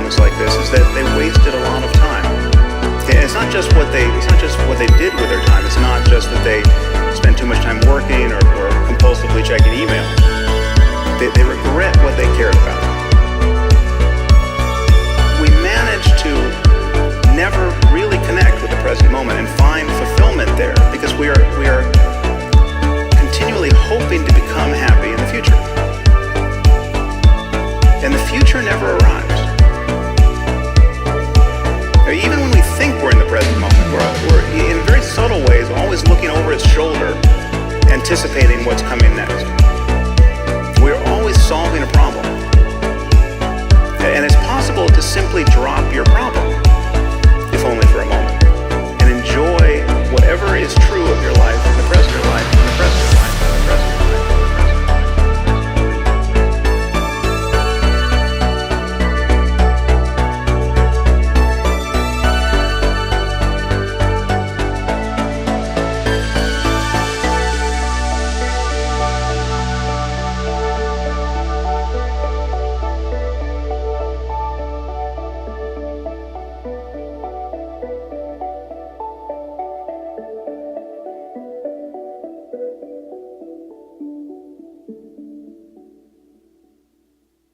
moments like this is that they wasted a lot of time. And it's not just what they did with their time. It's not just that they spent too much time working or compulsively checking email. They regret what they cared about. We manage to never really connect with the present moment and find fulfillment there because we are continually hoping to become happy in the future. And the future never arrives. Now, even when we think we're in the present moment, we're in very subtle ways always looking over its shoulder, anticipating what's coming next. We're always solving a problem. And it's possible to simply drop your problem, if only for a moment, and enjoy whatever is true